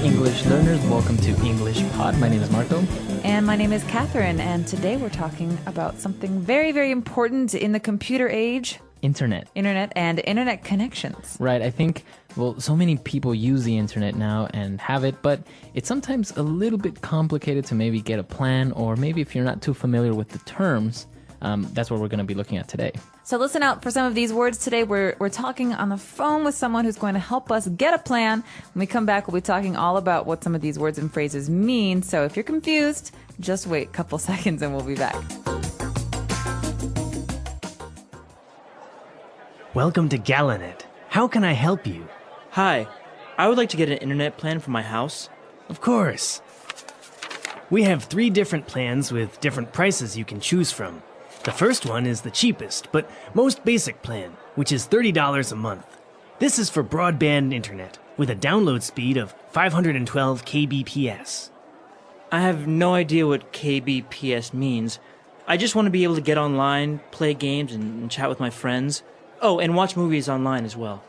English learners, welcome to English Pod. My name is Marco. And my name is Catherine, and today we're talking about something very, very important in the computer age. Internet and internet connections. Right, I think, so many people use the internet now and have it, but it's sometimes a little bit complicated to maybe get a plan, or maybe if you're not too familiar with the terms, that's what we're going to be looking at today. So listen out for some of these words today. We're talking on the phone with someone who's going to help us get a plan. When we come back, we'll be talking all about what some of these words and phrases mean. So if you're confused, just wait a couple seconds and we'll be back. Welcome to Galanet. How can I help you? Hi, I would like to get an internet plan for my house. Of course. We have 3 different plans with different prices you can choose from. The first one is the cheapest, but most basic plan, which is $30 a month. This is for broadband internet, with a download speed of 512 kbps. I have no idea what kbps means. I just want to be able to get online, play games, and chat with my friends. Oh, and watch movies online as well.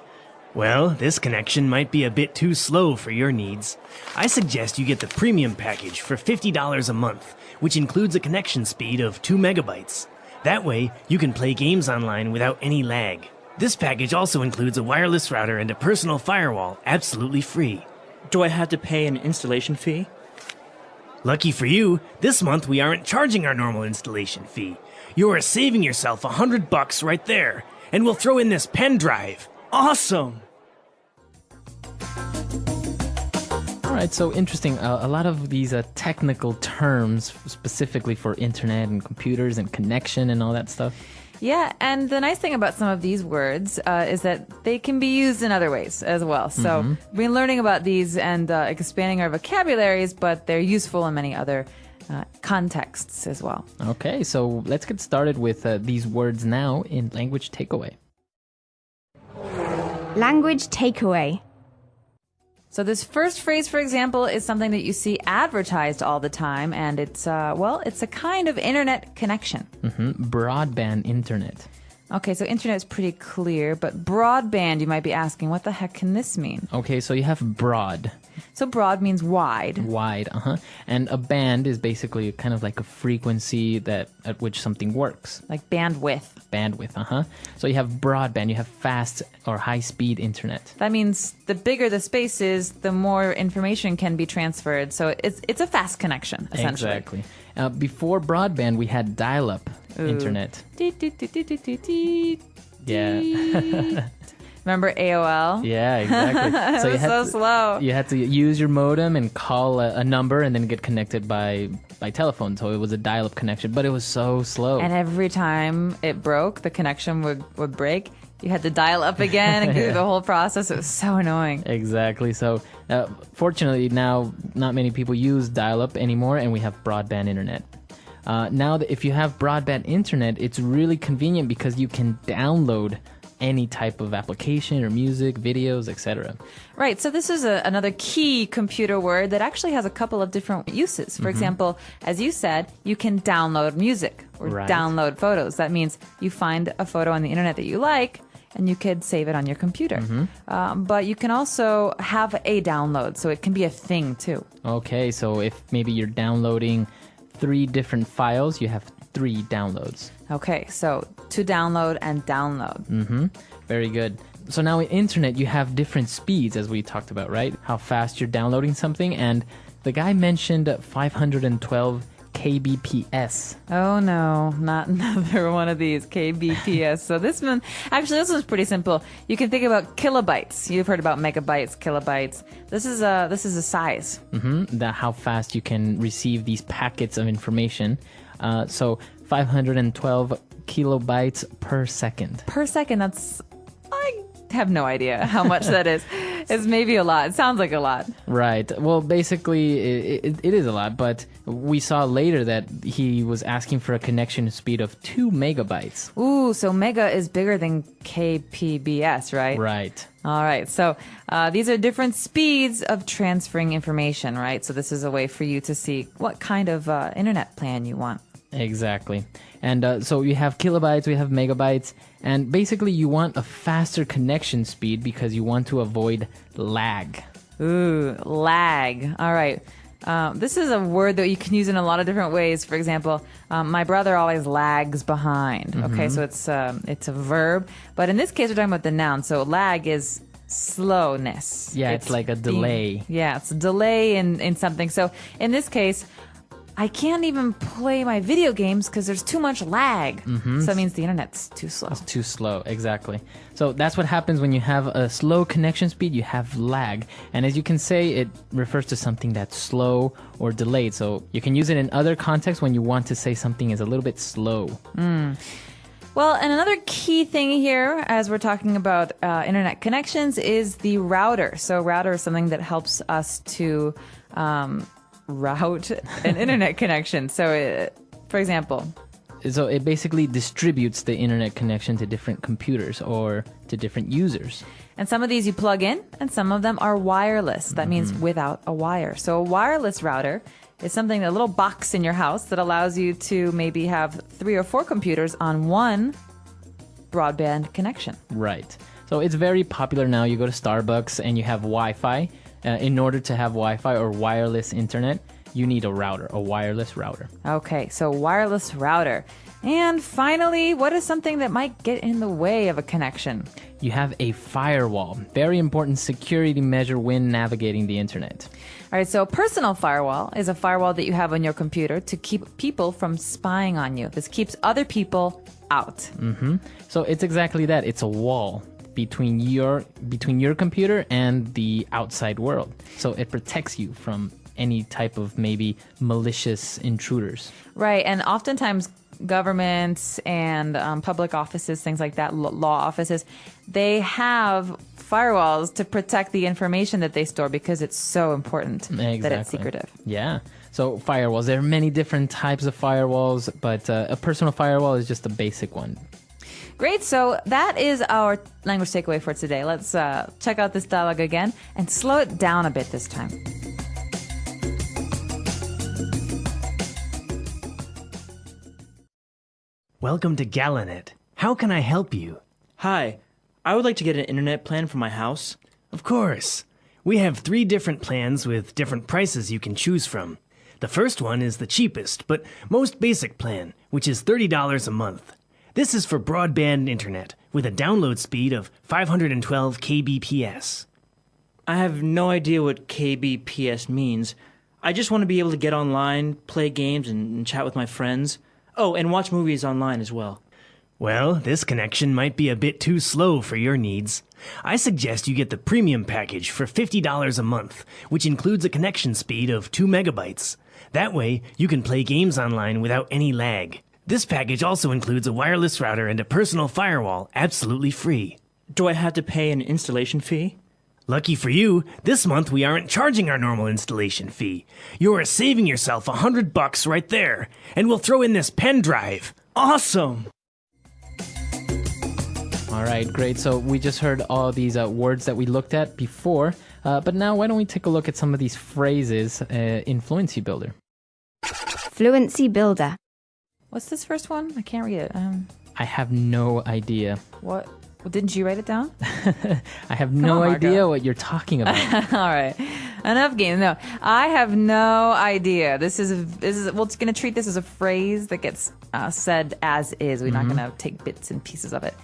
Well, this connection might be a bit too slow for your needs. I suggest you get the premium package for $50 a month, which includes a connection speed of 2 megabytes. That way, you can play games online without any lag. This package also includes a wireless router and a personal firewall, absolutely free. Do I have to pay an installation fee? Lucky for you, this month we aren't charging our normal installation fee. You are saving yourself $100 right there, and we'll throw in this pen drive. Awesome! Alright, so interesting. A lot of these technical terms specifically for internet and computers and connection and all that stuff. Yeah, and the nice thing about some of these words is that they can be used in other ways as well. So we've been learning about these and expanding our vocabularies, but they're useful in many other contexts as well. Okay, so let's get started with these words now in Language Takeaway. Language takeaway. So this first phrase, for example, is something that you see advertised all the time, and it's a kind of internet connection. Broadband internet. Okay, so internet is pretty clear, but broadband, you might be asking, what the heck can this mean? Okay, so you have broad. So broad means wide. Wide, and a band is basically kind of like a frequency at which something works. Like bandwidth. Bandwidth, So you have broadband, you have fast or high-speed internet. That means the bigger the space is, the more information can be transferred. So it's a fast connection, essentially. Exactly. Before broadband, we had dial-up internet. Yeah. Remember AOL? Yeah, exactly. So it was so slow. You had to use your modem and call a number and then get connected by telephone. So it was a dial-up connection, but it was so slow. And every time it broke, the connection would break. You had to dial up again and go through the whole process. It was so annoying. Exactly. So fortunately now not many people use dial-up anymore, and we have broadband internet. Now if you have broadband internet, it's really convenient because you can download any type of application or music, videos, etc. Right. So this is another key computer word that actually has a couple of different uses. For example, as you said, you can download music or download photos. That means you find a photo on the internet that you like, and you could save it on your computer. But you can also have a download, so it can be a thing too. Okay, so if maybe you're downloading 3 different files, you have 3 downloads. Okay, so to download and download. Very good. So now in internet, you have different speeds, as we talked about, right? How fast you're downloading something, and the guy mentioned 512 kbps. Oh no, not another one of these kbps. So this one's pretty simple. You can think about kilobytes. You've heard about megabytes, kilobytes. This is a size. How fast you can receive these packets of information. So 512 kilobytes per second. Per second, I have no idea how much that is. It's maybe a lot. It sounds like a lot. Right. Well, basically, it is a lot, but we saw later that he was asking for a connection speed of 2 megabytes. Ooh, so mega is bigger than kpbs, right? Right. All right. So these are different speeds of transferring information, right? So this is a way for you to see what kind of internet plan you want. Exactly. And so you have kilobytes, we have megabytes, and basically you want a faster connection speed because you want to avoid lag. Ooh, lag. All right. This is a word that you can use in a lot of different ways. For example, my brother always lags behind. Okay, so it's a verb, but in this case, we're talking about the noun. So lag is slowness. Yeah, it's like a delay. It's a delay in something. So in this case, I can't even play my video games because there's too much lag. So that means the internet's too slow. It's too slow, exactly. So that's what happens when you have a slow connection speed, you have lag. And as you can say, it refers to something that's slow or delayed. So you can use it in other contexts when you want to say something is a little bit slow. Well, and another key thing here, as we're talking about internet connections, is the router. So router is something that helps us to route an internet connection. So, for example, So it basically distributes the internet connection to different computers or to different users. and some of these you plug in, and some of them are wireless. That means without a wire. So a wireless router is something, a little box in your house that allows you to maybe have 3 or 4 computers on one broadband connection. Right. So it's very popular now. You go to Starbucks and you have Wi-Fi. In order to have Wi-Fi or wireless internet, you need a router, a wireless router. Okay, so wireless router. And finally, what is something that might get in the way of a connection? You have a firewall. Very important security measure when navigating the internet. All right, so a personal firewall is a firewall that you have on your computer to keep people from spying on you. This keeps other people out. So it's exactly that. It's a wall between your computer and the outside world. So it protects you from any type of maybe malicious intruders. Right, and oftentimes governments and public offices, things like that, law offices, they have firewalls to protect the information that they store because it's so important that it's secretive. Yeah. So firewalls, there are many different types of firewalls, but a personal firewall is just a basic one. Great, so that is our language takeaway for today. Let's check out this dialogue again and slow it down a bit this time. Welcome to Galanet. How can I help you? Hi, I would like to get an internet plan for my house. Of course. We have 3 different plans with different prices you can choose from. The first one is the cheapest, but most basic plan, which is $30 a month. This is for broadband internet with a download speed of 512 kbps. I have no idea what kbps means. I just want to be able to get online, play games, and chat with my friends. Oh, and watch movies online as well. Well, this connection might be a bit too slow for your needs. I suggest you get the premium package for $50 a month, which includes a connection speed of 2 megabytes. That way, you can play games online without any lag. This package also includes a wireless router and a personal firewall, absolutely free. Do I have to pay an installation fee? Lucky for you, this month we aren't charging our normal installation fee. You are saving yourself $100 right there, and we'll throw in this pen drive. Awesome! All right, great. So we just heard all these words that we looked at before, but now why don't we take a look at some of these phrases in Fluency Builder? Fluency Builder. What's this first one? I can't read it. I have no idea. What? Well, didn't you write it down? I have no on, idea Marco. what you're talking about. All right, enough games. No, I have no idea. This is we're going to treat this as a phrase that gets said as is. We're not going to take bits and pieces of it.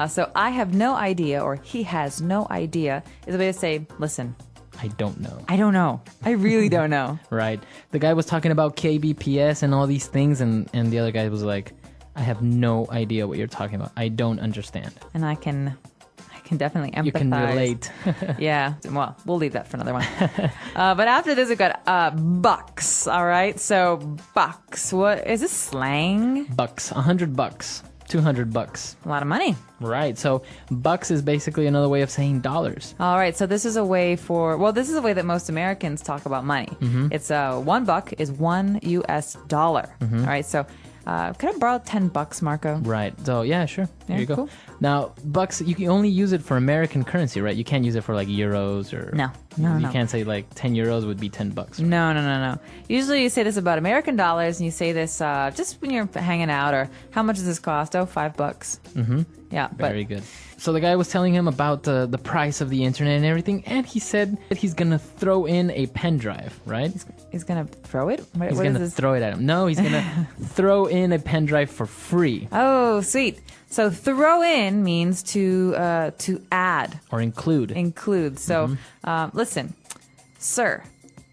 So I have no idea, or he has no idea, is a way to say, listen, I don't know. I don't know. I really don't know. Right. The guy was talking about KBPS and all these things, and the other guy was like, I have no idea what you're talking about. I don't understand. And I can definitely empathize. You can relate. Yeah. Well, we'll leave that for another one. But after this, we've got bucks. All right. So bucks. What is this slang? Bucks. $100. $200. A lot of money. Right. So bucks is basically another way of saying dollars. All right. So this is a way this is a way that most Americans talk about money. It's $1 is $1 US. All right. So can I borrow $10, Marco? Right. So yeah, sure. There you go. Cool. Now, bucks, you can only use it for American currency, right? You can't use it for like euros or... No. You can't say like 10 euros would be 10 bucks. No. Usually you say this about American dollars, and you say this just when you're hanging out, or how much does this cost? Oh, $5. Mm-hmm. Yeah. Very good. So the guy was telling him about the price of the internet and everything, and he said that he's going to throw in a pen drive, right? He's going to throw it? He's going to throw it at him. No, he's going to throw in a pen drive for free. Oh, sweet. So throw in means to add. Or include. Include. So listen, sir,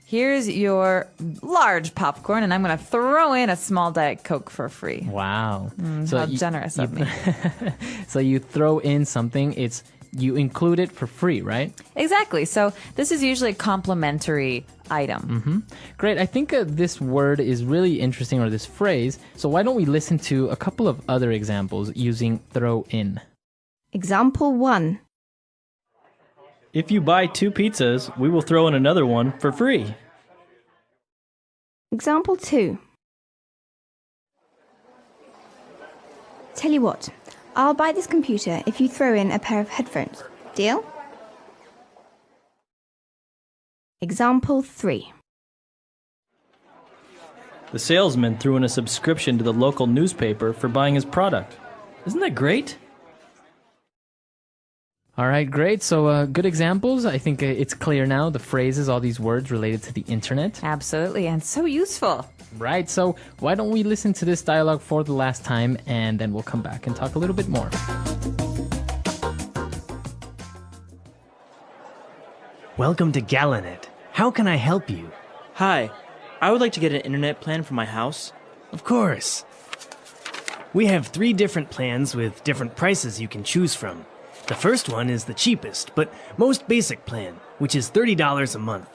here's your large popcorn, and I'm going to throw in a small Diet Coke for free. Wow. How generous of me. So you throw in something, you include it for free, right? Exactly. So this is usually a complimentary item. Great. I think this word is really interesting, or this phrase. So why don't we listen to a couple of other examples using throw in? Example 1. If you buy 2 pizzas, we will throw in another one for free. Example 2. Tell you what, I'll buy this computer if you throw in a pair of headphones. Deal? Example 3. The salesman threw in a subscription to the local newspaper for buying his product. Isn't that great? All right, great. So good examples. I think it's clear now, the phrases, all these words related to the internet. Absolutely, and so useful. Right, so why don't we listen to this dialogue for the last time, and then we'll come back and talk a little bit more. Welcome to Galanet. How can I help you? Hi, I would like to get an internet plan for my house. Of course. We have 3 different plans with different prices you can choose from. The first one is the cheapest, but most basic plan, which is $30 a month.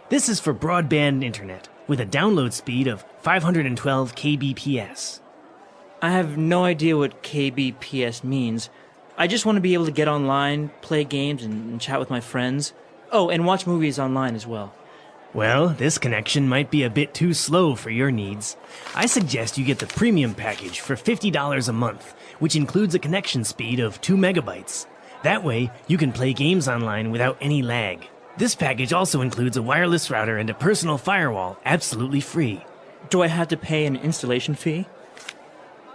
This is for broadband internet, with a download speed of 512 kbps. I have no idea what kbps means. I just want to be able to get online, play games, and chat with my friends. Oh, and watch movies online as well. Well, this connection might be a bit too slow for your needs. I suggest you get the premium package for $50 a month, which includes a connection speed of 2 megabytes. That way, you can play games online without any lag. This package also includes a wireless router and a personal firewall, absolutely free. Do I have to pay an installation fee?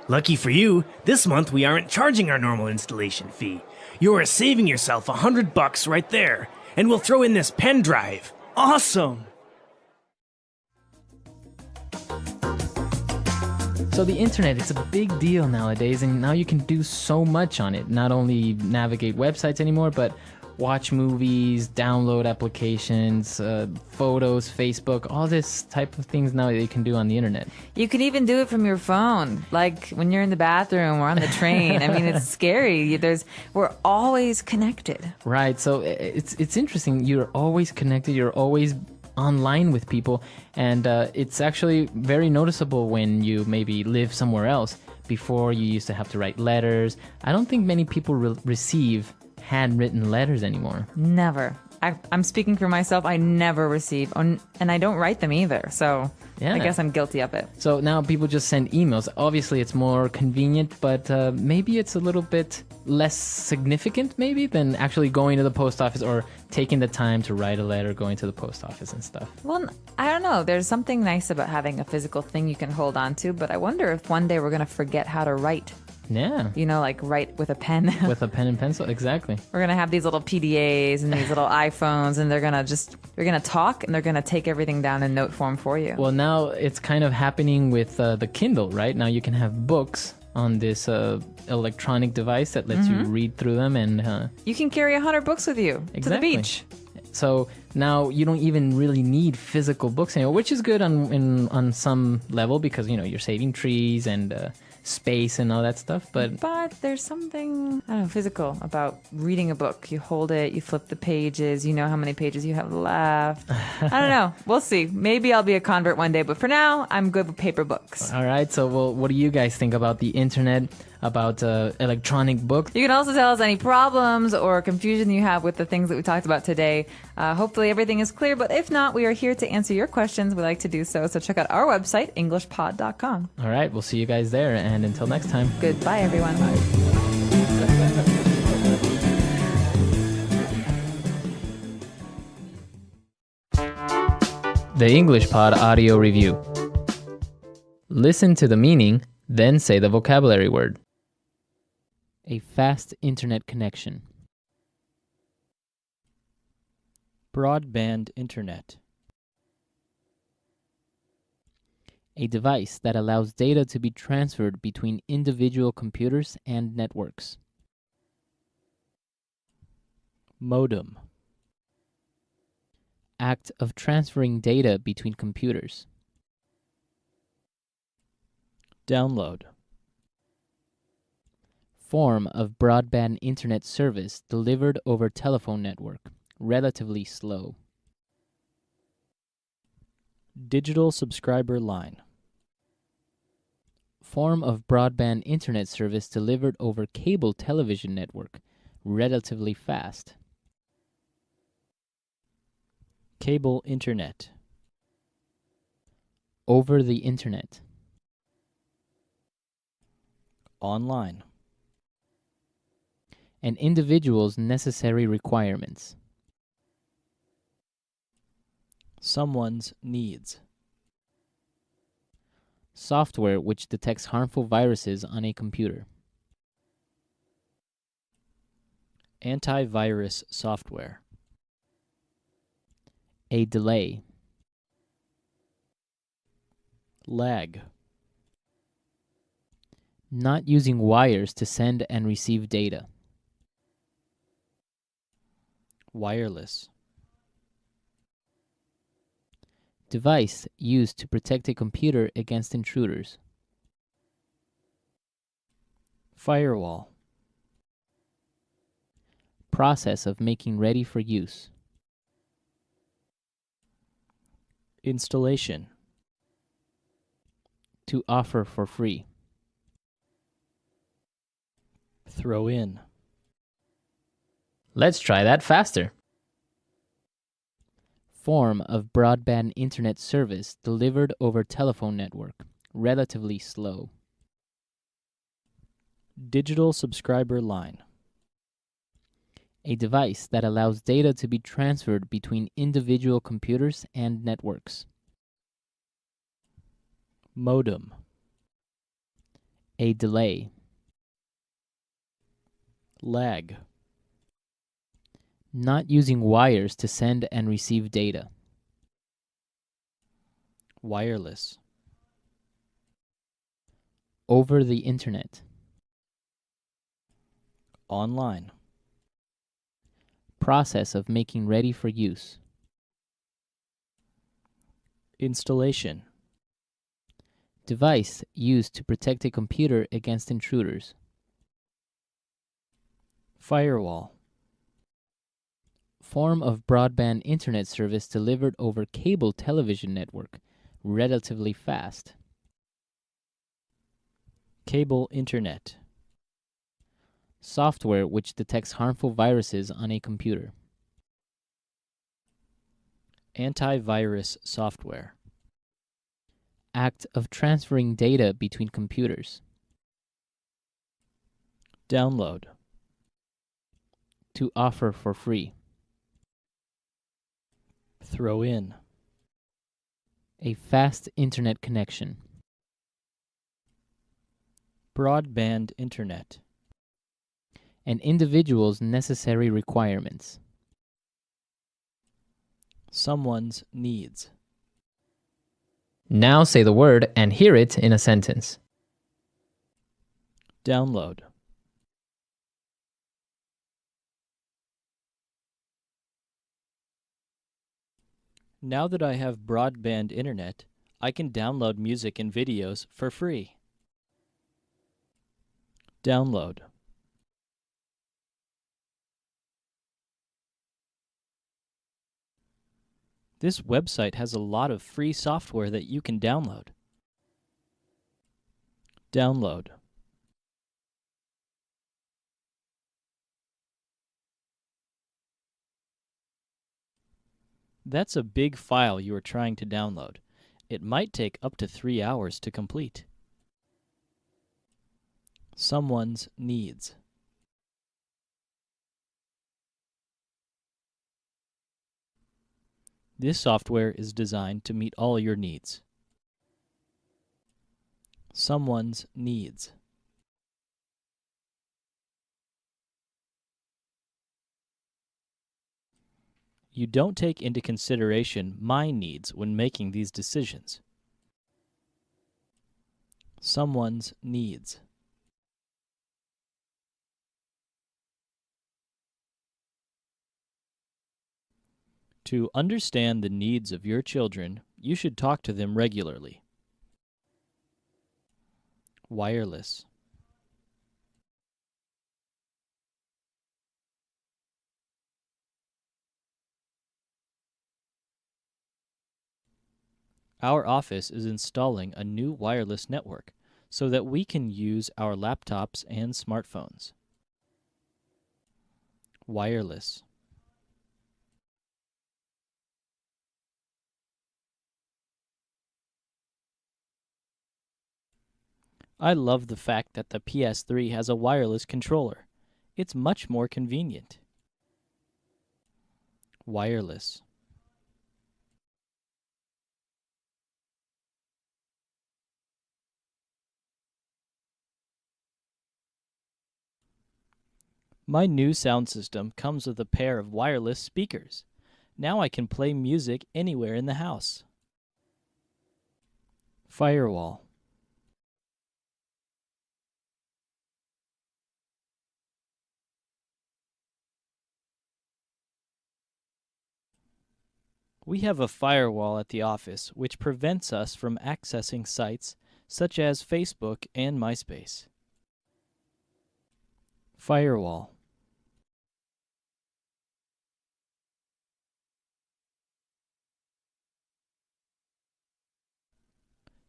Lucky for you, this month we aren't charging our normal installation fee. You are saving yourself $100 right there, and we'll throw in this pen drive. Awesome! So the internet, it's a big deal nowadays, and now you can do so much on it. Not only navigate websites anymore, but watch movies, download applications, photos, Facebook, all this type of things now that you can do on the internet. You can even do it from your phone, like when you're in the bathroom or on the train. I mean, it's scary. We're always connected. Right. So it's interesting. You're always connected. You're always online with people, and it's actually very noticeable when you maybe live somewhere else. Before, you used to have to write letters. I don't think many people receive handwritten letters anymore. Never. I'm speaking for myself. I never receive, and I don't write them either. So Yeah. I guess I'm guilty of it. So now people just send emails. Obviously, it's more convenient, but maybe it's a little bit less significant, maybe, than actually going to the post office or taking the time to write a letter, going to the post office and stuff. Well, I don't know. There's something nice about having a physical thing you can hold on to, but I wonder if one day we're going to forget how to write. Yeah. You know, like write with a pen. With a pen and pencil, exactly. We're going to have these little PDAs and these little iPhones, and they're going to talk, and they're going to take everything down in note form for you. Well, now it's kind of happening with the Kindle, right? Now you can have books on this electronic device that lets you read through them, and you can carry 100 books with you to the beach. So now you don't even really need physical books anymore, which is good on some level because, you know, you're saving trees and space and all that stuff. But there's something, I don't know, physical about reading a book. You hold it, you flip the pages, you know how many pages you have left. I don't know. We'll see. Maybe I'll be a convert one day, but for now, I'm good with paper books. All right. So, well, what do you guys think about the internet, about electronic books? You can also tell us any problems or confusion you have with the things that we talked about today. Hopefully everything is clear, but if not, we are here to answer your questions. We like to do so. So check out our website, englishpod.com. All right. We'll see you guys there. And until next time. Goodbye, everyone. Bye. The English Pod Audio Review. Listen to the meaning, then say the vocabulary word. A fast internet connection. Broadband internet. A device that allows data to be transferred between individual computers and networks. Modem. Act of transferring data between computers. Download. Form of broadband internet service delivered over telephone network. Relatively slow. Digital subscriber line. Form of broadband internet service delivered over cable television network. Relatively fast. Cable internet. Over the internet. Online. An individual's necessary requirements. Someone's needs. Software which detects harmful viruses on a computer. Antivirus software. A delay. Lag. Not using wires to send and receive data. Wireless. Device used to protect a computer against intruders. Firewall. Process of making ready for use. Installation. To offer for free. Throw in. Let's try that faster. Form of broadband internet service delivered over telephone network. Relatively slow. Digital subscriber line. A device that allows data to be transferred between individual computers and networks. Modem. A delay. Lag. Not using wires to send and receive data. Wireless. Over the internet. Online. Process of making ready for use. Installation. Device used to protect a computer against intruders. Firewall. Form of broadband internet service delivered over cable television network. Relatively fast. Cable internet. Software which detects harmful viruses on a computer. Antivirus software. Act of transferring data between computers. Download. To offer for free. Throw in. A fast internet connection. Broadband internet. An individual's necessary requirements. Someone's needs. Now say the word and hear it in a sentence. Download. Now that I have broadband internet, I can download music and videos for free. Download. This website has a lot of free software that you can download. Download. That's a big file you are trying to download. It might take up to 3 hours to complete. Someone's needs. This software is designed to meet all your needs. Someone's needs. You don't take into consideration my needs when making these decisions. Someone's needs. To understand the needs of your children, you should talk to them regularly. Wireless. Our office is installing a new wireless network so that we can use our laptops and smartphones. Wireless. I love the fact that the PS3 has a wireless controller. It's much more convenient. Wireless. My new sound system comes with a pair of wireless speakers. Now I can play music anywhere in the house. Firewall. We have a firewall at the office which prevents us from accessing sites such as Facebook and MySpace. Firewall.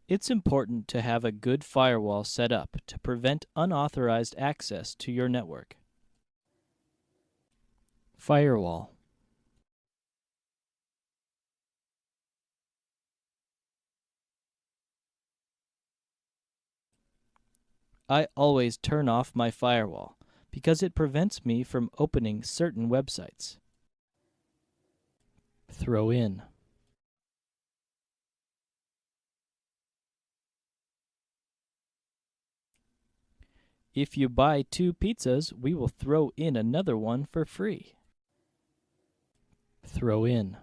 It's important to have a good firewall set up to prevent unauthorized access to your network. Firewall. I always turn off my firewall because it prevents me from opening certain websites. Throw in. If you buy 2 pizzas, we will throw in another one for free. Throw in.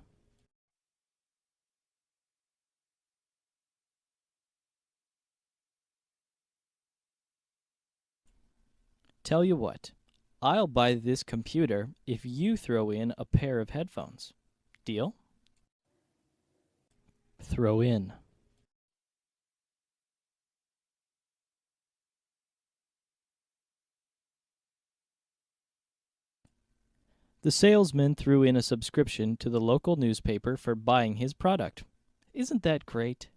Tell you what, I'll buy this computer if you throw in a pair of headphones. Deal? Throw in. The salesman threw in a subscription to the local newspaper for buying his product. Isn't that great?